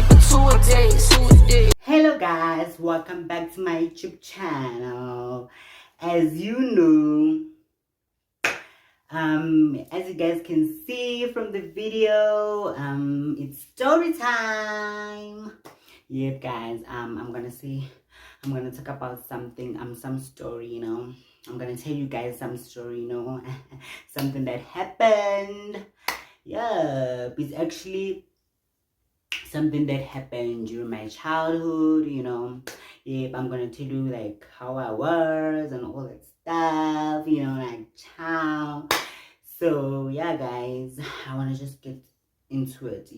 like a 2 a day. Hello guys, welcome back to my YouTube channel. As you know, as you guys can see from the video, it's story time. Yep guys, I'm gonna talk about something, some story, I'm gonna tell you guys some story, something that happened. Yeah, it's actually something that happened during my childhood, Yep, I'm gonna tell you like how I was and all that stuff, like child. So yeah guys, I want to just get into it,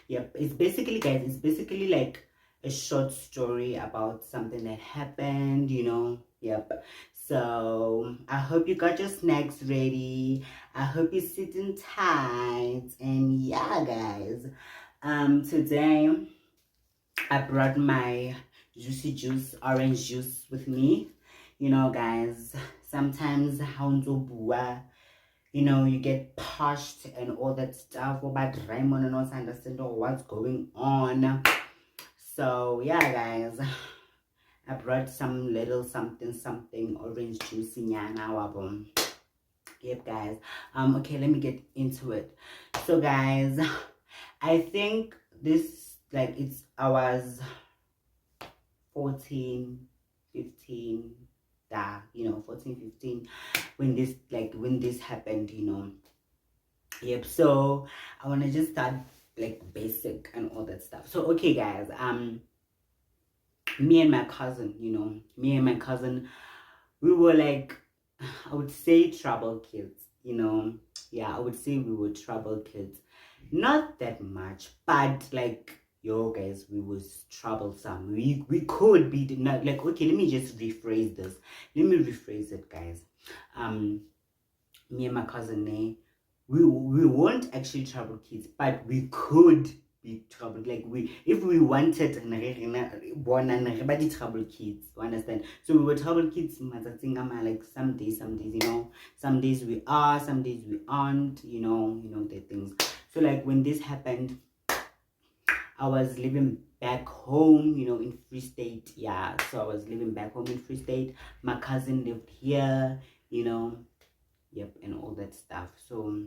Yep, it's basically guys, it's basically like a short story about something that happened, Yep. So I hope you got your snacks ready. I hope you're sitting tight. And yeah guys, today I brought my juicy juice, orange juice with me. Guys, sometimes you get pushed and all that stuff about Raymond and also understand what's going on. So yeah guys, I brought some little something orange juice in Yana. Yep guys, okay, let me get into it. So guys, I think this, like, I was 14, 15, 14, 15 when this happened, Yep, so I want to just start like basic and all that stuff. So okay guys, me and my cousin, we were like, I would say trouble kids, yeah, I would say we were trouble kids. Not that much, but like, yo guys, we was troublesome. We could be not like, okay, let me just rephrase this. Let me rephrase it, guys. Me and my cousin, we weren't actually trouble kids, but we could be trouble. Like, if we wanted born and trouble kids, you understand? So we were trouble kids, like some days, some days we are, some days we aren't, the things. So like when this happened, I was living back home, in Free State. Yeah, so I was living back home in Free State. My cousin lived here, yep, and all that stuff. So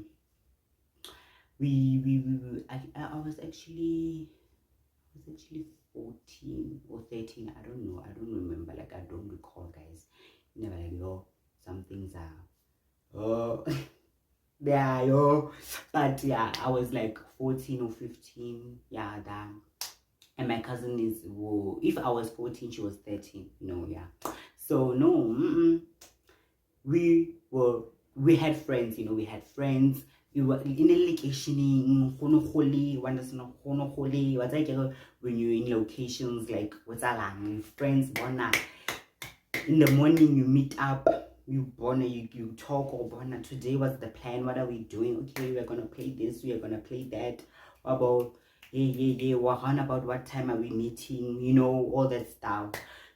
I was actually 14 or 13. I don't know. I don't remember. Like, I don't recall, guys. Never like, yo, some things are, oh, yeah, yo. But yeah, I was like 14 or 15. Yeah, that. And my cousin is, whoa, if I was 14, she was 13. Yeah. So no, we had friends. We had friends. We were in a location when you're in locations like what's friends, in the morning you meet up, you talk, or today what's the plan, what are we doing? Okay, we're gonna play this, we are gonna play that. About about what time are we meeting, all that stuff.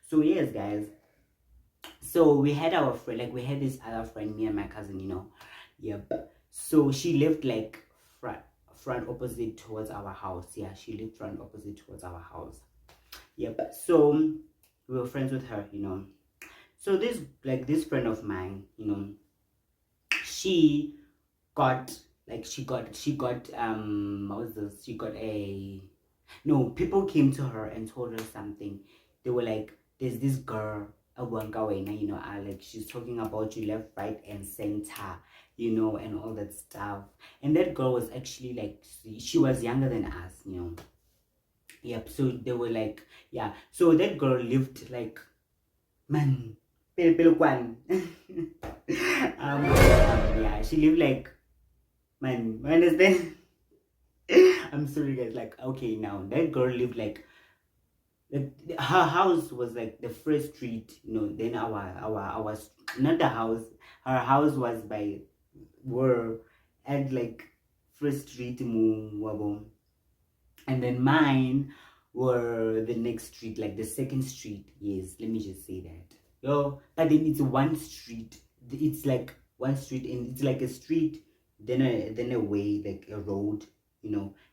So yes guys, so we had our friend, like we had this other friend, me and my cousin, yep. So she lived like front opposite towards our house. Yeah, she lived front opposite towards our house. Yep. So we were friends with her, So this friend of mine, she got what was this? She got people came to her and told her something. They were like, there's this girl, like, she's talking about you left, right, and center, and all that stuff. And that girl was actually like, she was younger than us, Yep. So they were like, yeah. So that girl lived like, man, yeah, she lived like, man, understand? I'm sorry guys, like, okay, now that girl lived like her house was like the first street, then our not the house, her house was by were at like first street wabo, and then mine were the next street, like the second street. Yes, let me just say that, but then it's one street, it's like one street, and it's like a street, then a way, like a road,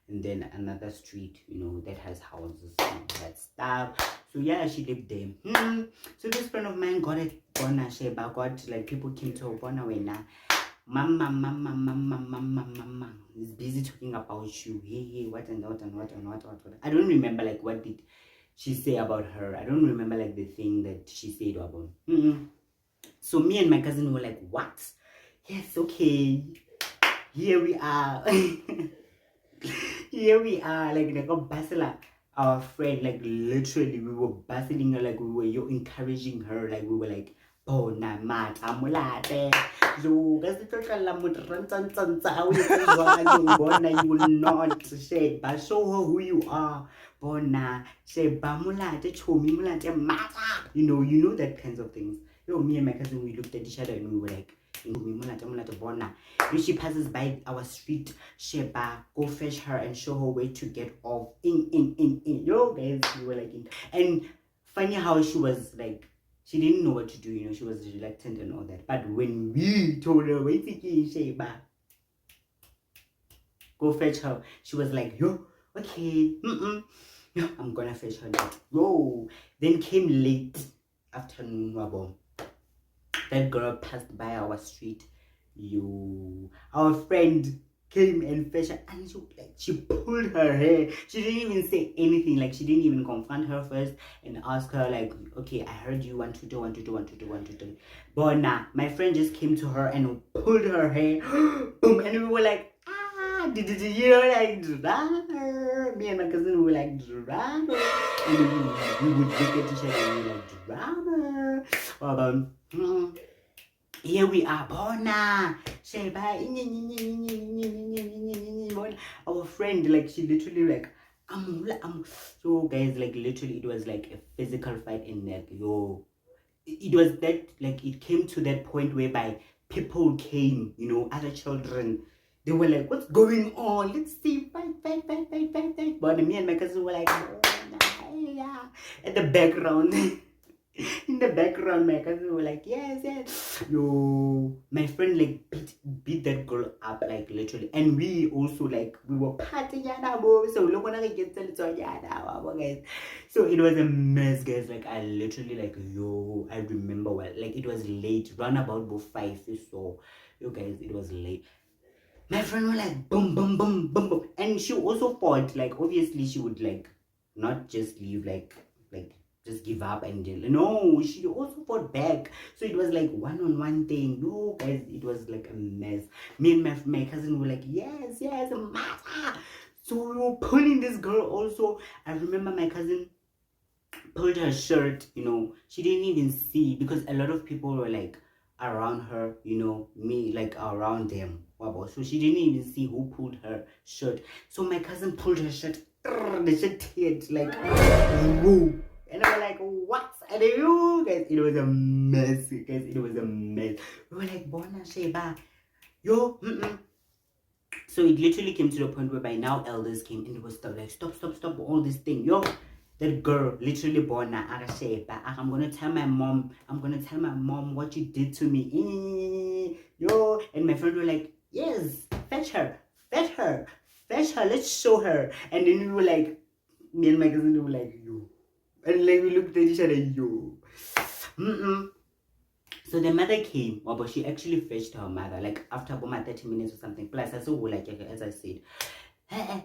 and then another street, you know, that has houses and that stuff. So yeah, she lived there. So this friend of mine got it bona sheba, got like people came to her bona wena. Mama is busy talking about you. Hey, what and what and what and what. I don't remember like what did she say about her. I don't remember like the thing that she said about. So me and my cousin were like, what? Yes, okay. Here we are. Here we are. Like Basila, our friend, like literally we were bustling her, like we were encouraging her, like we were like, oh na mata mulate. You guys you will not say, but show her who you are. Bona sheba mulate chomi mulate mata. You know that kinds of things. Yo, me and my cousin, we looked at each other and we were like, if she passes by our street, Sheba, go fetch her and show her where to get off. In. Yo, guys, we were like, and funny how she was like, she didn't know what to do, you know, she was reluctant and all that. But when we told her, wait, Sheba, go fetch her, she was like, yo, okay, yo, I'm gonna fetch her now. Yo, then came late afternoon, wabo. That girl passed by our street. Our friend came and fetched her, and she pulled her hair. She didn't even say anything. Like she didn't even confront her first and ask her like, okay, I heard you 1 2 3 1 2 3 1 2 3 1 2 3. But nah, my friend just came to her and pulled her hair. Boom, and we were like, did you hear like drama? Me and my cousin were like drama, and we would look at each other and we were like drama. Here we are, Bona. Sheba. Our friend, like she literally like, so guys, like literally it was like a physical fight in like it was that like it came to that point whereby people came, you know, other children. They were like, what's going on? Let's see, fight. But me and my cousin were like, yeah. At the background. In the background, my cousin were like, yes. Yo, my friend like beat that girl up, like literally. And we also like, we were partying, so look when I get guys. So it was a mess, guys. Like I literally like, yo, I remember well, like it was late, run about 5, so you guys, it was late. My friend was like, boom. And she also fought, like obviously she would like not just leave like just give up and no, she also fought back. So it was like one-on-one thing. No, guys, it was like a mess. Me and my cousin were like, yes, mata. So we were pulling this girl also. I remember my cousin pulled her shirt, you know, she didn't even see because a lot of people were like around her, you know, me like around them. So she didn't even see who pulled her shirt. So my cousin pulled her shirt, the shirt hit like whoa. And I was like, what? And you guys, it was a mess, guys. It was a mess. We were like, Bona Sheba, yo, So it literally came to the point where by now elders came and it was like, stop, all this thing, yo. That girl, literally Bona, I'm gonna tell my mom. I'm gonna tell my mom what you did to me, yo. And my friend were like, yes, fetch her. Let's show her. And then we were like, me and my cousin were like, yo. And like we looked at each other, yo. So the mother came, but she actually fetched her mother, like after about 30 minutes or something. Plus, I saw like as I said,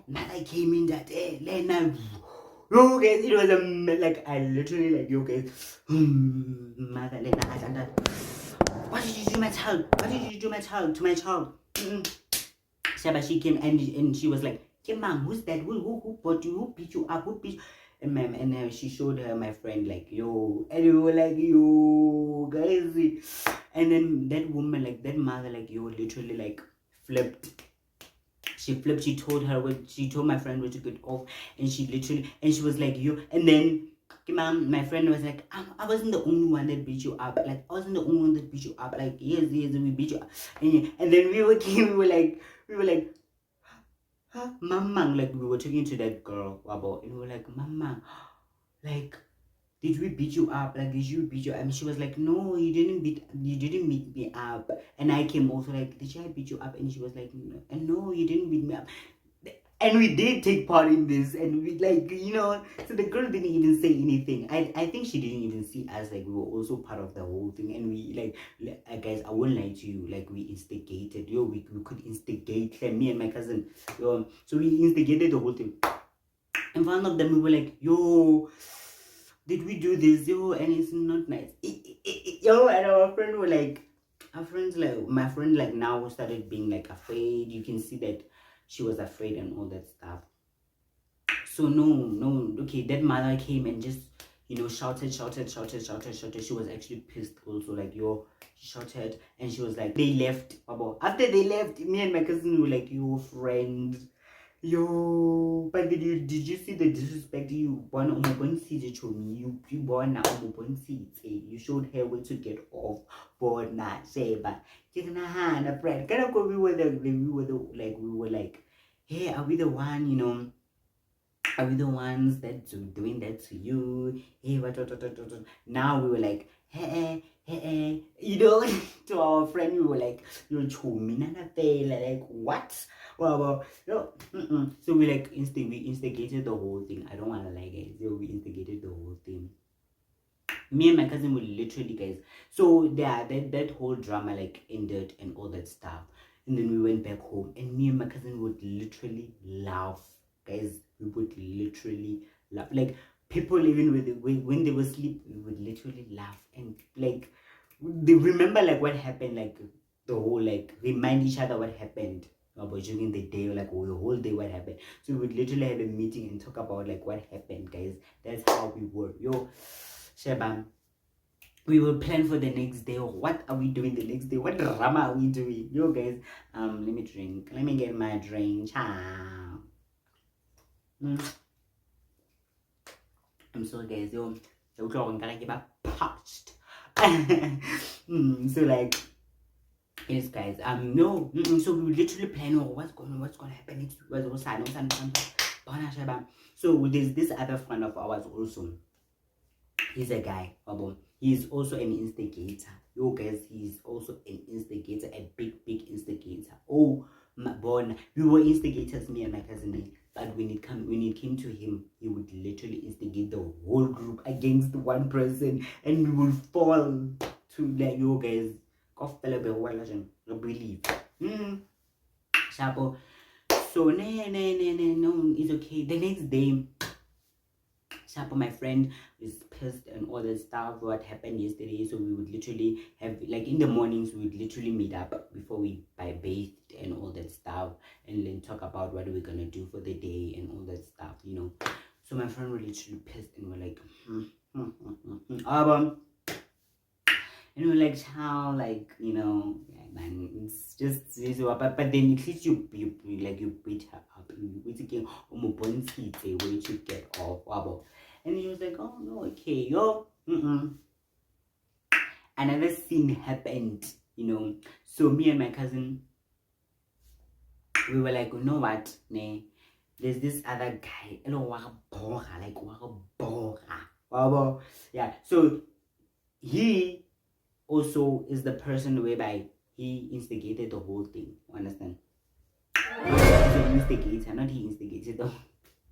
mother came in that day. Yo guys, it was like I literally like yo guys, mother Lena, what did you do, my child? What did you do, my child? To my child? Shaba, she came and she was like, hey, mom, who's that? Who bought you? Who beat you up? Who beat you? And she showed her my friend like, yo, and we were like, yo, guys. And then that woman, like that mother, like, yo, literally like flipped. She flipped. She told my friend where to get off, and she was like, yo. And then my friend was like, I wasn't the only one that beat you up. Like I wasn't the only one that beat you up. Like yes, we beat you up. And then we were like. Mama, like we were talking to that girl about, and we were like, Mama, like, did we beat you up? Like, did you beat you up? And she was like, no, you didn't beat me up. And I came also like, did I beat you up? And she was like, no, you didn't beat me up. And we did take part in this, and we like, you know, so the girl didn't even say anything. I think she didn't even see us, like we were also part of the whole thing. And we guys, I won't lie to you, like we instigated, we could instigate, like, me and my cousin, so we instigated the whole thing. In front of them, we were like, yo, did we do this? Yo, and it's not nice. Yo, and our friend were like, my friend, like, now started being like afraid. You can see that she was afraid and all that stuff. So no, okay, that mother came and just, you know, shouted. She was actually pissed also, like, yo, she shouted, and she was like, they left. After they left, me and my cousin were like, yo, friend, yo, but did you see the disrespect? You you showed her where to get off. But not say, but friend, kind of, we were like, hey, are we the one, you know? Are we the ones that doing that to you? Hey, what? Now we were like, hey, you know, to our friend, we were like, you're like, what? Well, no, so we like we instigated the whole thing. I don't want to lie, guys. So we instigated the whole thing. Me and my cousin were literally, guys. So yeah, that whole drama like ended and all that stuff. And then we went back home, and me and my cousin would literally laugh, guys. We would literally laugh, like people even when they were asleep, we would literally laugh, and like they remember like what happened, like the whole, like, remind each other what happened about during the day, or like the whole day what happened. So we would literally have a meeting and talk about like what happened, guys. That's how we were. Yo, Sheba, we will plan for the next day. What are we doing the next day? What drama are we doing? Yo, guys, let me drink. Let me get my drink. Ciao. I'm sorry, guys. Yo, the drawing gotta get parched. So like, yes, guys. No. So we literally plan, what's gonna happen next week. So there's this other friend of ours also. He's a guy, he's also an instigator. Yo, guys, he's also an instigator, a big instigator. Oh my boy, we were instigators, me and my cousin, but when it came to him, he would literally instigate the whole group against one person, and we will fall to, like, yo, guys, believe. Shapo. So no, it's okay. The next day, Shapo, my friend, is pissed and all that stuff, what happened yesterday. So we would literally have, like, in the mornings, we would literally meet up before we bathed and all that stuff, and then talk about what we're gonna do for the day and all that stuff, you know. So my friend was literally pissed, and we're like, and we're like, how, like, you know, yeah, man, it's just this, but then at least you beat her up, we thinking, way to get off. And he was like, oh no, okay, yo. Another scene happened, you know. So me and my cousin, we were like, you know what, there's this other guy, yeah. So he also is the person whereby he instigated the whole thing. Understand? He's an instigator, not he instigated the.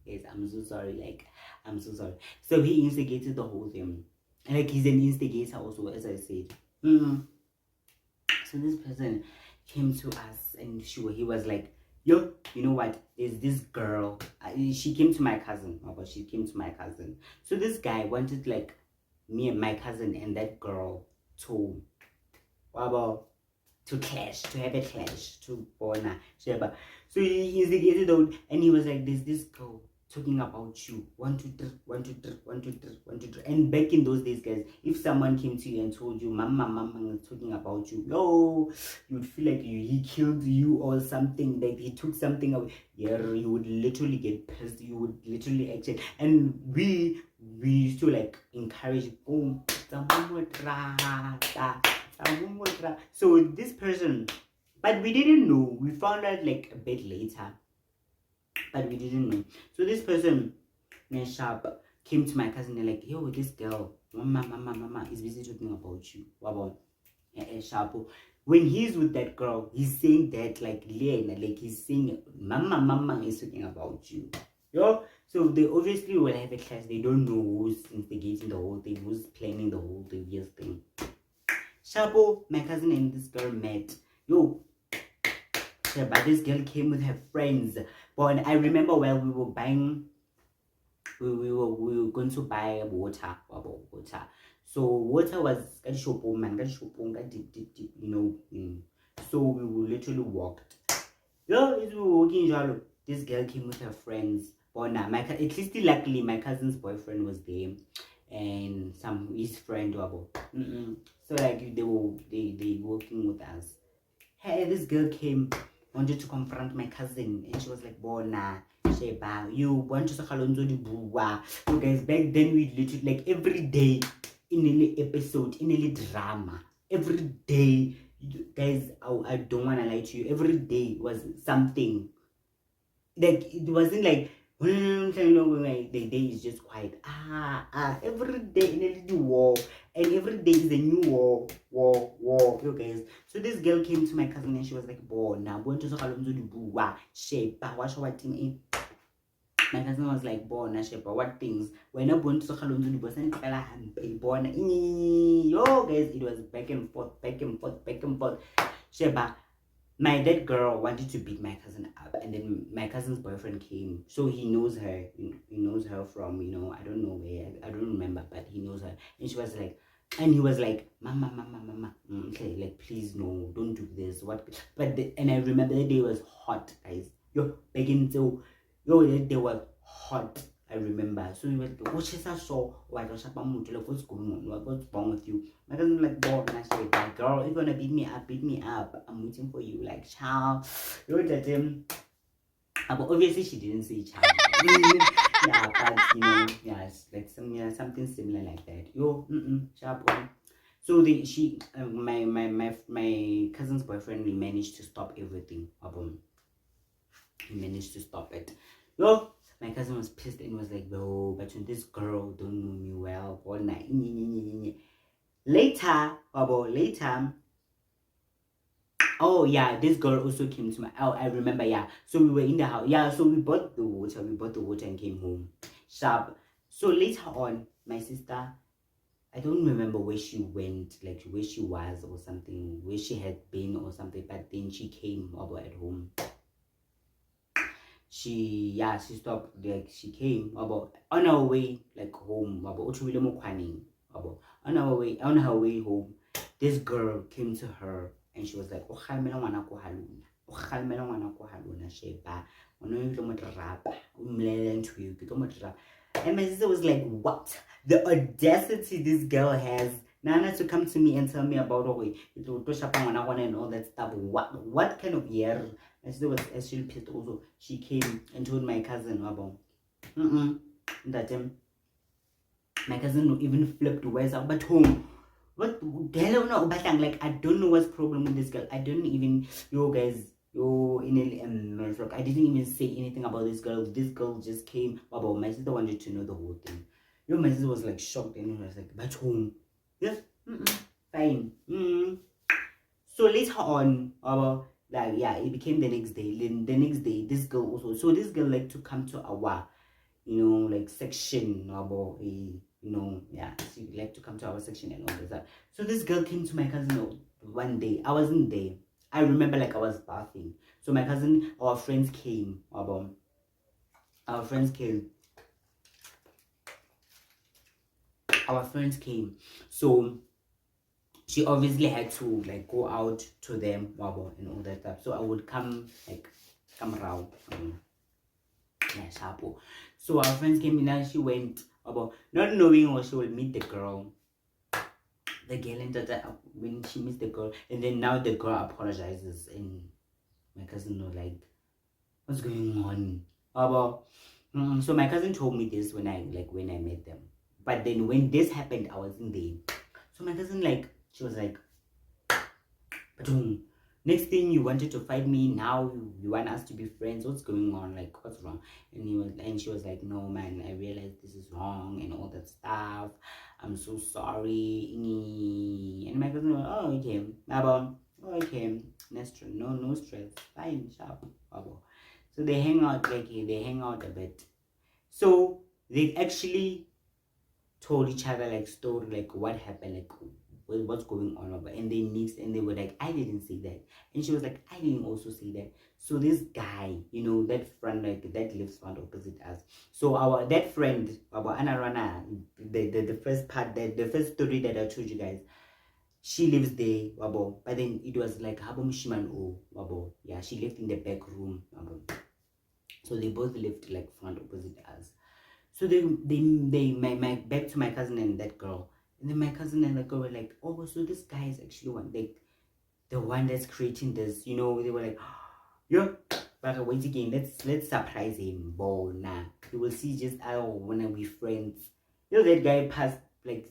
Yes, I'm so sorry. Like, I'm so sorry. So he instigated the whole thing. Like, he's an instigator also, as I said. So this person came to us, and he was like, yo, you know what? There's this girl. She came to my cousin. She came to my cousin. So this guy wanted, like, me and my cousin and that girl to clash, to have a clash, to bona. So he instigated out, and he was like, there's this girl talking about you. 1, 2, 3, 1, 2, 3, 1, 2, 3, 1, 2, 3. And back in those days, guys, if someone came to you and told you, mama is talking about you, yo, you'd feel like he killed you or something, like he took something away. Yeah, you would literally get pissed. You would literally actually, and we used to, like, encourage, so this person, but we didn't know. We found out like a bit later, but we didn't know. So this person, Sharp, came to my cousin and like, yo, this girl, mama is busy talking about you. Sharp. when he's with that girl, he's saying that like Lena, like he's saying mama is talking about you. Yo, so they obviously will have a clash. They don't know who's instigating the whole thing, who's planning the whole devious thing. Shapo, my cousin and this girl met. Yo, but this girl came with her friends. But I remember while we were buying, we were going to buy water. So water was deep, So we literally walked. Yeah, as we were walking, this girl came with her friends. But now, at least luckily, my cousin's boyfriend was there, and his friend. So like they were walking with us. Hey, this girl came, wanted to confront my cousin, and she was like, Bona, Sheba, you want to Sakalonzo di Buwa. So guys, back then we literally like every day in a episode, in a drama. Every day, guys, I don't wanna lie to you, every day was something. Like it wasn't like the day is just quiet. Every day in a little war, and every day is a new war. You guys. So this girl came to my cousin and she was like, "Bona, born to Sakalonzo di Buwa, Shepa, what thing?" My cousin was like, Bona, Shepa, what things? We're not born to Sakalonzo di Buwa, and Bona. Yo, guys, it was back and forth. Sheba. That girl wanted to beat my cousin up, and then my cousin's boyfriend came, so he knows her. He knows her from I don't know where, I don't remember, but he knows her. And she was like, and he was like, Mama, okay, like please no, don't do this. What? But and I remember that day was hot, guys. That day was hot. I remember. So we went, what's what's going on? What's wrong with you? My cousin was like, girl, if you wanna beat me up. I'm waiting for you. Like, child. You know that but obviously she didn't say child. Yeah, but yes, like something similar like that. Child. So my cousin's boyfriend, we managed to stop everything. He managed to stop it. My cousin was pissed and was like, no, but this girl don't know me well. All night. Later, oh yeah, this girl also came to I remember, yeah. So we were in the house. Yeah, so we bought the water and came home. Sharp. So later on, my sister, I don't remember where she went, like where she was or something, where she had been or something, but then she came at home. She stopped, like she came on her way like home on her way home. This girl came to her and she was like, and my sister was like, what? The audacity this girl has, Nana, to come to me and tell me about and all that stuff. What kind of year? My sister was actually pissed also. She came and told my cousin about that my cousin even flipped words out, but home. What the hell no, but I'm like, I don't know what's problem with this girl. I don't even guys. I didn't even say anything about this girl. This girl just came about. My sister wanted to know the whole thing. My sister was like shocked and was like, but home. Yeah, fine. So later on, it became the next day. The next day, this girl also. So this girl like to come to our, like section about she like to come to our section and all that. So this girl came to my cousin one day. I wasn't there. I remember like I was bathing. So my cousin, our friends came. Our friends came. So she obviously had to like go out to them and all that stuff. So I would come around. So our friends came in and she went not knowing or she will meet the girl. The girl ended up when she meets the girl, and then now the girl apologizes, and my cousin was like, what's going on? So my cousin told me this when I met them. But then when this happened, I wasn't there. So my cousin she was like, next thing you wanted to fight me, now you want us to be friends. What's going on? Like, what's wrong? And she was like, no man, I realized this is wrong and all that stuff. I'm so sorry. And my cousin was, oh okay. Okay, no stress. Fine, sharp. So they hang out a bit. So they actually told each other like story, like what happened, like what's going on over, and they mixed and they were like, I didn't say that, and she was like, I didn't also say that. So this guy, that friend like that lives front opposite us. So that friend, our Anarana, the first part, the first story that I told you guys, she lives there, wabo. But then it was like Habum Shiman O, wabo. Yeah, she lived in the back room, wabo. So they both lived like front opposite us. So my back to my cousin and that girl. And then my cousin and the girl were like, oh, so this guy is actually the one that's creating this, they were like, yeah, but wait again, let's surprise him. Boy, nah. You will see just when we friends. That guy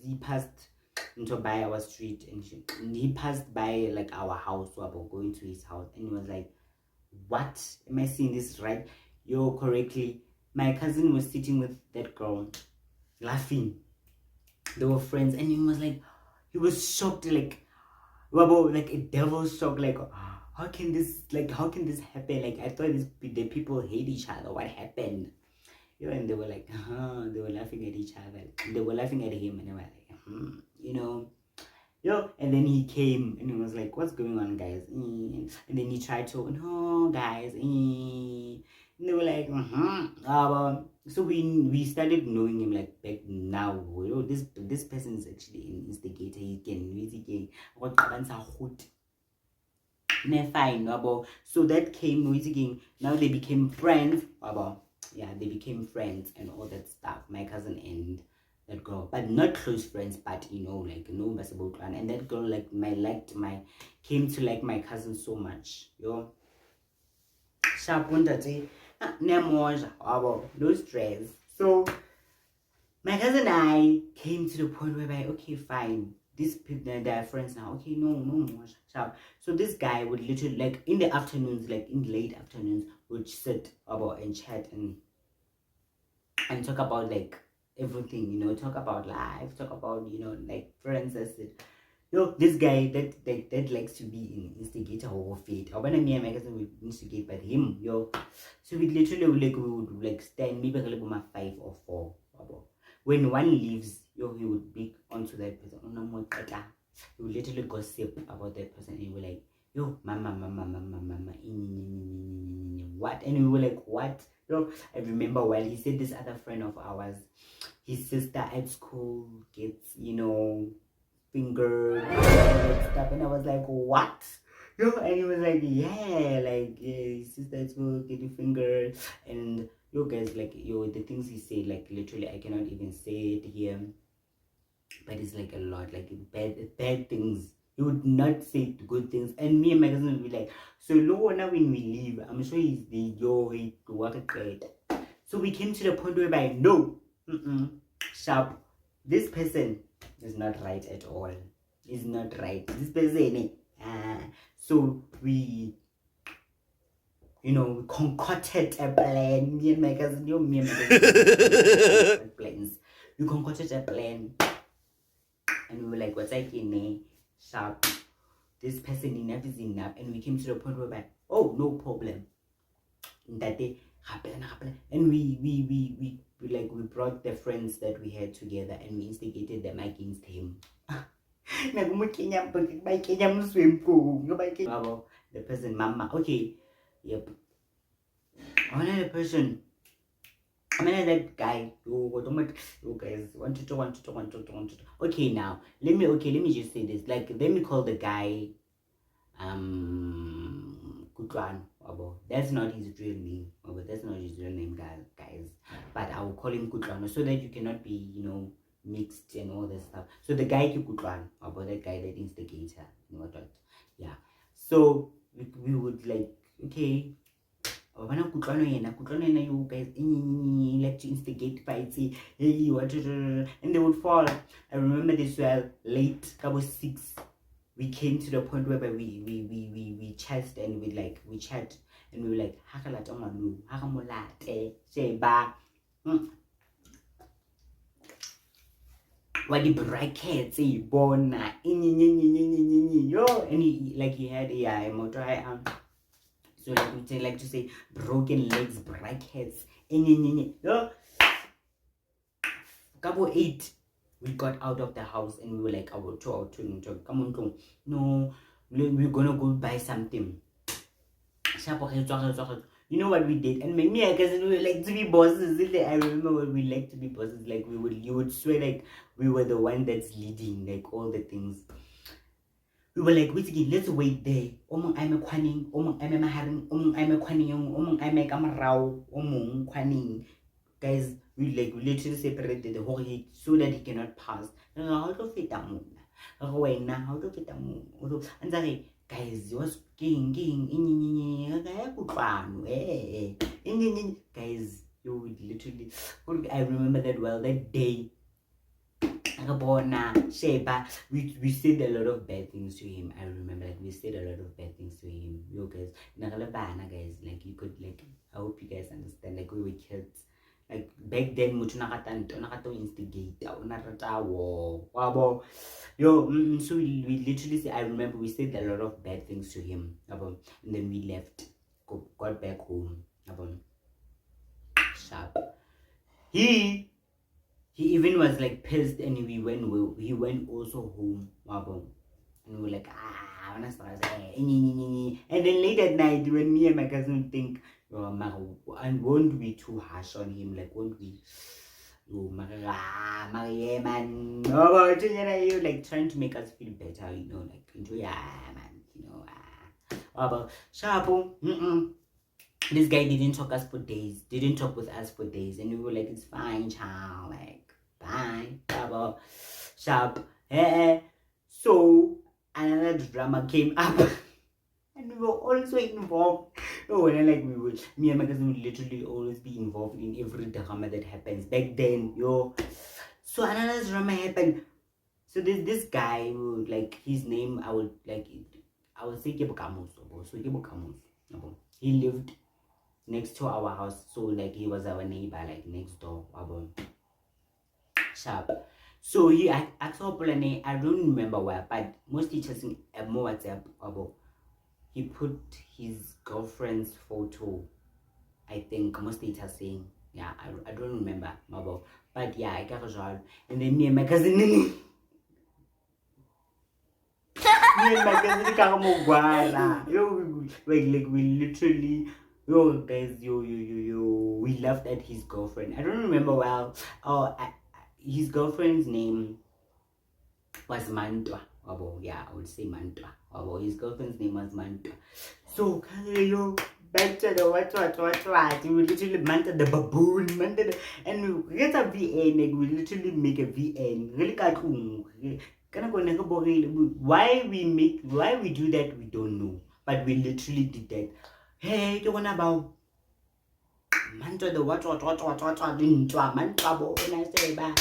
he passed into by our street and he passed by like our house about going to his house and he was like, what? Am I seeing this right? Yo, correctly. My cousin was sitting with that girl laughing. They were friends and he was shocked like a devil shock, like how can this happen? Like I thought the people hate each other. What happened? And they were like, they were laughing at each other. They were laughing at him and they were like, and then he came and he was like, what's going on, guys? And then he tried to, no, guys. And they were like, so we started knowing him like back now. This person is actually an instigator. He can really fine. So that came now they became friends. Yeah, they became friends and all that stuff. My cousin and that girl, but not close friends, but basketball clan. And that girl came to like my cousin so much. Sharp no stress. So my cousin and I came to the point where okay, fine. These people, they are friends now. Okay, no more. So this guy would literally like in the afternoons, like in the late afternoons, would sit about and chat and talk about like everything, talk about life, talk about like friends as it. This guy that likes to be an instigator or fate. Or when me and my cousin would instigate by him, So we literally we would like stand maybe a little bit 5 or 4. When one leaves, he would be onto that person. Oh no more tata. He would literally gossip about that person and he would like, mama, what? And we were like, what? I remember while he said this other friend of ours, his sister at school gets, fingered and stuff, and I was like, what? And he was like, his sister at school getting fingered, and guys, like, the things he said, like, literally, I cannot even say it here, but it's like a lot, like, bad things. He would not say good things, and me and my cousin would be like, so now when we leave, I'm sure he's the he work great. So we came to the point where no, sharp, this person is not right at all. Is not right. This person, so we concocted a plan. Me and my cousin, plans. We concocted a plan, and we were like, "What's like in sharp? This person enough is enough." And we came to the point where, oh, no problem. That day, and we brought the friends that we had together and we instigated them against him. The person, mama. Okay, yep. Another person. That guy. You guys want to talk. Okay, now let me just say this. Like, let me call the guy Kutwan. That's not his real name. That's not his real name, guys. But I will call him Kutwan so that you cannot be, mixed and all that stuff. So the guy Kutwan, that guy, that instigator, yeah. So we would like, okay, you guys like to instigate fights, and they would fall. I remember this well, late, couple 6. We came to the point where we chat and we chat and we were like, what the brackets bona yo, and he had a motor so like to say broken legs brackets yo. Couple 8 we got out of the house and we were like our two come on no, we're gonna go buy something. You know what we did? And me, I guess we were like to be bosses. I remember when we like to be bosses, like you would swear like we were the one that's leading, like all the things. We were like, wait, let's wait there. I'm a quaning, I'm a maharing, I'm a quaning, I'm a camarao, quaning. Guys, we literally separated the whole heat so that he cannot pass. How to fit a moon? How to fit a moon? And sorry, guys, you was king, guys, you literally, I remember that well, that day. We said a lot of bad things to him. I remember, like, we said a lot of bad things to him. Yo, guys, like, you could, like, I hope you guys understand, like, we were kids. Like, back then, to instigate, yo, so we literally say, I remember we said a lot of bad things to him, and then we left, got back home, sharp. He even was like pissed, and he went also home, and we were like, and then late at night when me and my cousin would think, and won't be too harsh on him, like won't we man, like trying to make us feel better, like man, sharp. This guy didn't talk with us for days, and we were like, it's fine, child, like, bye, sharp. So another drama came up, and we were also involved. Me and my cousin would literally always be involved in every drama that happens back then, yo. So another drama happened. So this guy who, like, his name, I would say Kebukamos. So Kebukamos, he lived next to our house, so like he was our neighbor, like next door, sharp. So he I don't remember where, but most teachers in WhatsApp, he put his girlfriend's photo. I think most teachers saying, yeah, I don't remember, but yeah, I got a. And then me and my cousin me and my cousin like we literally, yo, guys, we laughed at his girlfriend. I don't remember well. His girlfriend's name was Mantwa. Yeah, I would say Mantwa. His girlfriend's name was Mantwa. So, yo, back to the what. We literally Manta the baboon, and we get a VN. Like, we literally make a VN. Really, why we do that, we don't know, but we literally did that. Hey, you wanna about Manto the what lintwa mantra bo na se ba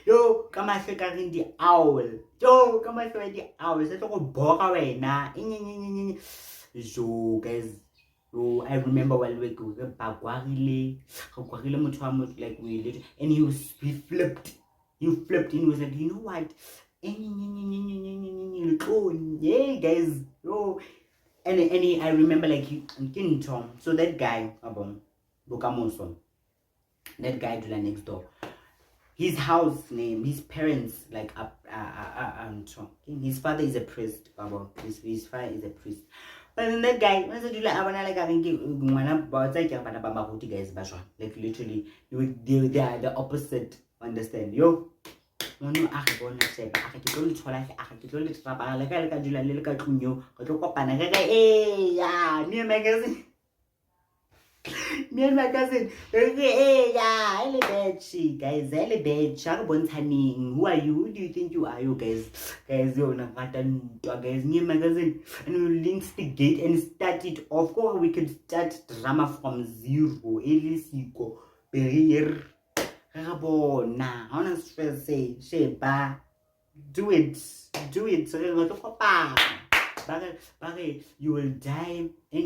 yo come I ka ring the owl, yo come I the owl se go boga wena so guys. So I remember while we go bagwarile motho wa motho, like we did, and he flipped and he was like, you know what, yeah guys, yo. And I remember, like, Tom. So that guy, that guy to the next door, his house name, his parents, like, his father is a priest, his father is a priest. But then that guy, like literally, they are the opposite. Understand, yo? No, I want to say, I can only try, I can only trap, like I can do a little cartoon, but look up and yeah, me and my cousin, yeah, elevated, guys, elevated, sharp honey. Who are you? Who do you think you are, you guys? You're not guys, me and my cousin, and we'll instigate and start it off. Or we could start drama from zero, Elisiko, Perrier. Nah, honestly say, Sheba, do it. You will die. But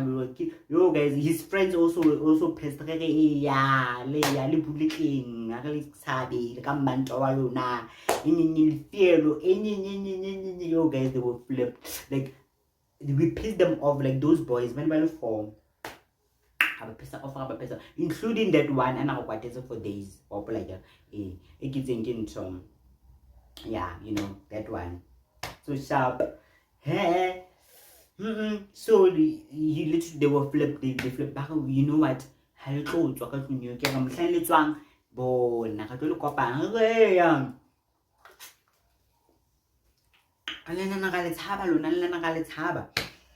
we will keep. Yo, guys, his friends also pissed. Yeah, le publiking. Sabi, come na. Yo, guys, they were flipped. Like, we pissed them off. Like those boys. When we form. Including that one, and I'll watch for days. Or like yeah, you know that one. So sharp. Hey. So he literally they were flipped. They flipped back. You know what? Hello, I'm saying one. Bo, nakatulog ko pa. Alena nakalithaba lona, alena nakalithaba.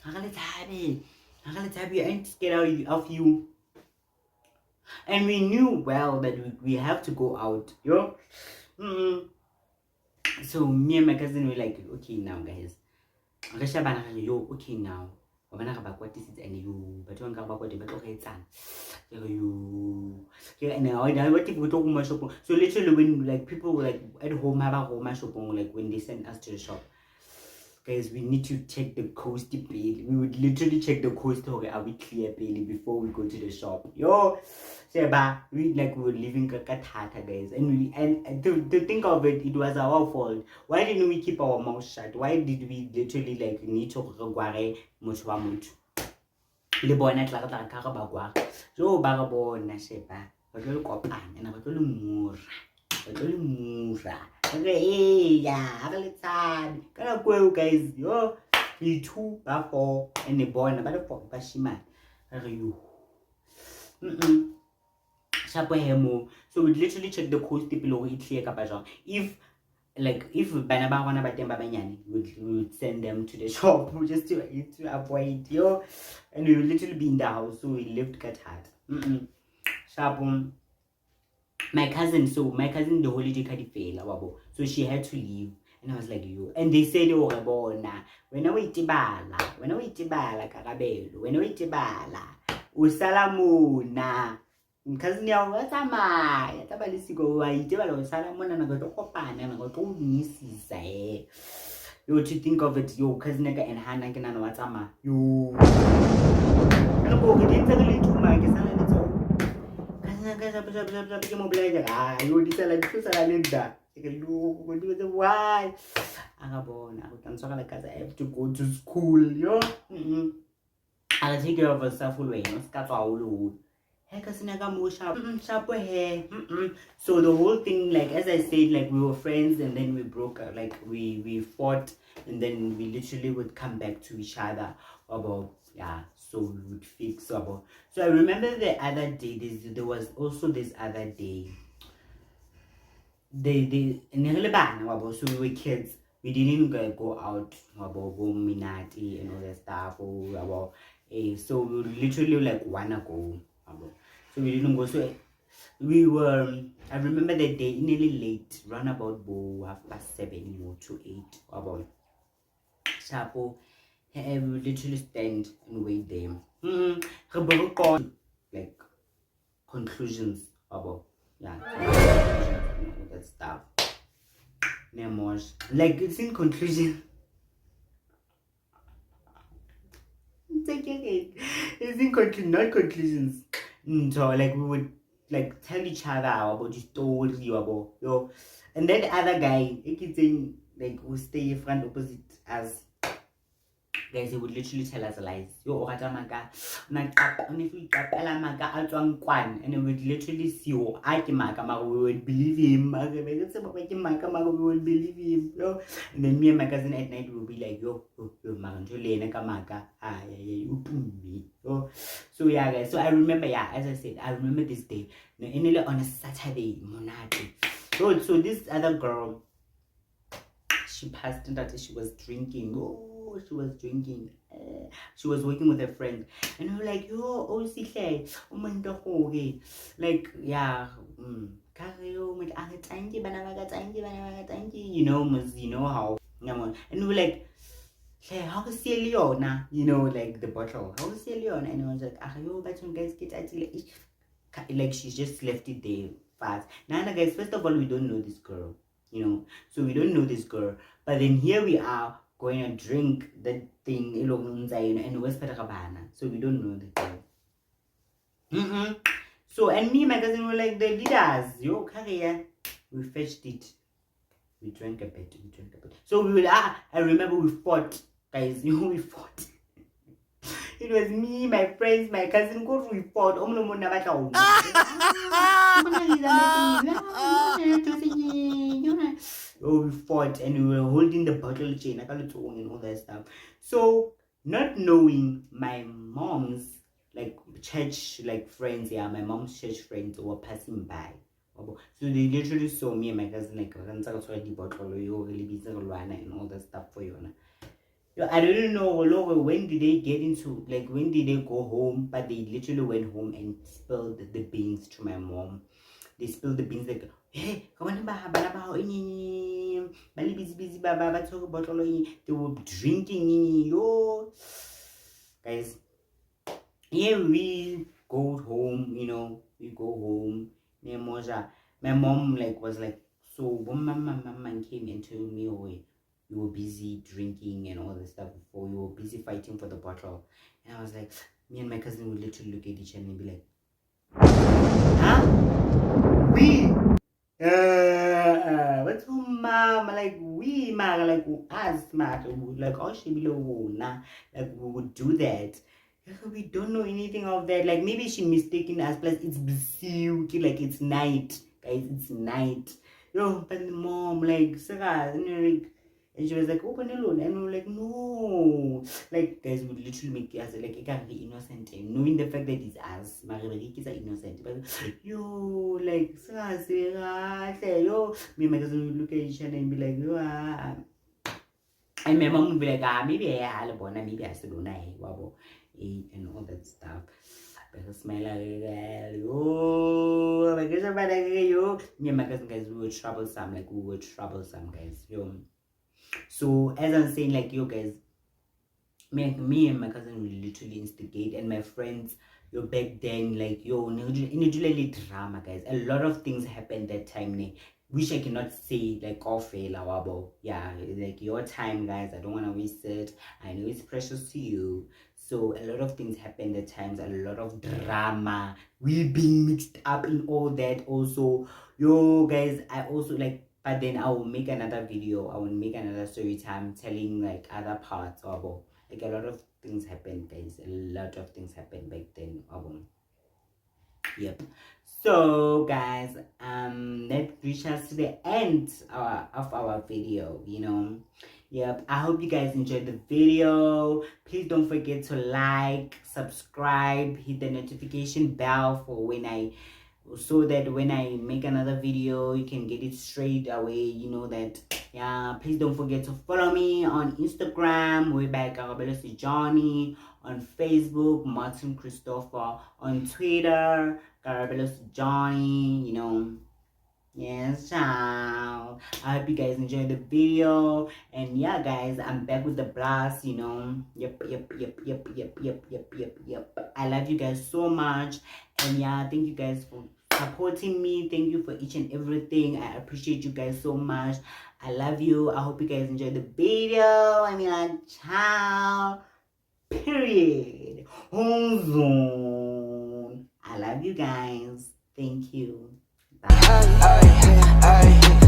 Nakalithaba, I ain't scared of you. And we knew well that we have to go out, yo. So me and my cousin were like, okay now, guys. Yo, okay now. And you, but you and I what people talk about shop. So literally when like people were like at home like when they send us to the shop. Guys, we need to check the coast daily. We would literally check the coast. Okay, are we clear daily before we go to the shop? Yo, Seba, we were living Kakatata, guys, and to think of it, it was our fault. Why didn't we keep our mouth shut? Why did we literally need to guare muchwa much? Le bona tla ka ba gwa. Jo ba ga bona Seba. Ba tlo kopana na ba tlo mura. Yeah, guys, yo, we 2 by 4 and the boy and about 4 by Shima. You. So we literally check the coast below it clear. If Banaba wanna buy them Babanyani, we would send them to the shop just to avoid yo, and we would literally be in the house. So we lived cut hard. Sharp. My cousin, the holiday card failed, so she had to leave, and I was like, yo, and they said, oh, when I wait Karabelo, when I wait Usalamuna, cousin, what's a my, Tabalisigo, I develop Salamon and I got to Copan and I got to Mrs. You to think of it, your cousin and Hannah and what's a ma, you. I don't go against a little too much. You decide why? I have to go to school, yo. I'll take care of myself away. So the whole thing, like as I said, like we were friends and then we broke up, like we fought and then we literally would come back to each other about so we would fix about. So I remember the other day there was also this other day. So we were kids. We didn't go out about Minati and all that stuff so we literally wanna go so we didn't go. So we were I remember that day nearly late, run about 7:30 or to 8 about Chapo. We would literally stand and wait there. Like conclusions about that stuff. Like it's in conclusion. It's in conclusion, not conclusions. So like we would tell each other about the story about and that other guy, who stay in front opposite us. Guys, he would literally tell us lies. And we would literally see we would believe him. We would believe him. And then me and my cousin at night would be like, so yeah, guys. So I remember, as I said, I remember this day. On a Saturday, Monate. So this other girl, she passed and that she was drinking. She was drinking. She was working with her friend, and we were like, you know how. And we were like, hey, how is Leona? Like the bottle. How is Leona? And I was like, guys, get she just left it there fast. Now, guys, first of all, we don't know this girl. So we don't know this girl. But then here we are. going and drink that thing, and West Patakabana. So we don't know the thing. So, and me and my cousin were like the leaders. Yo, career. We fetched it. We drank a bit. So we will, I remember we fought, guys. We fought. It was me, my friends, my cousin. Go we fought. Oh, we fought and we were holding the bottle chain and all that stuff. So, not knowing my mom's like church like friends, my mom's church friends were passing by. So they literally saw me and my cousin like the bottle and all that stuff for you. I don't know when did they get into when did they go home, but they literally went home and spilled the beans to my mom. They spilled the beans like, hey, come on, busy, they were drinking, yo. Guys, we go home, we go home. My mom was like, so when my mom came and told me, oh, you were busy drinking and all this stuff before, you were busy fighting for the bottle. And I was like, me and my cousin would literally look at each other and be like, huh? We? What's mom? Like, we, like, us, like, oh, she below, nah, like, we would do that. We don't know anything of that. Like, maybe she mistaken us, plus it's busy, like, it's night, guys, it's night. Yo, but the mom, like, Sarah, and she was like, open alone. And we were like, no. Like, guys would literally make us like, it can't be innocent. And knowing the fact that it's us, my kids are innocent. But, yo, like, yo. Me and my cousin would look at each other and be like, yo, and my mom would be like, maybe I still don't know. And all that stuff. But smile like, oh, my gosh, yo. Me and my cousin, guys, we were troublesome. Like, we were troublesome, guys. Yo. So as I'm saying, like, yo guys, me and my cousin will literally instigate, and my friends, back then, like, individually drama, guys. A lot of things happened that time, which I cannot say like off lawabo. Yeah, like your time, guys. I don't want to waste it. I know it's precious to you. So a lot of things happened at times, a lot of drama. We being mixed up in all that also. Yo guys, I also like, but then I will make another video. I will make another story time telling like other parts of like a lot of things happened, guys. A lot of things happened back then. Yep. So guys, that reaches us to the end of our video, Yep, I hope you guys enjoyed the video. Please don't forget to like, subscribe, hit the notification bell for so that when I make another video, you can get it straight away. That. Yeah, please don't forget to follow me on Instagram, way by Karabelo.Sejane, on Facebook, Martin Christopher, on Twitter, Karabelo.Sejane, Yes, ciao. I hope you guys enjoyed the video. And yeah, guys, I'm back with the blast, Yep. I love you guys so much. And yeah, thank you guys for supporting me. Thank you for each and everything. I appreciate you guys so much. I love you. I hope you guys enjoyed the video. Ciao. Period. Hold on. I love you guys. Thank you. Bye.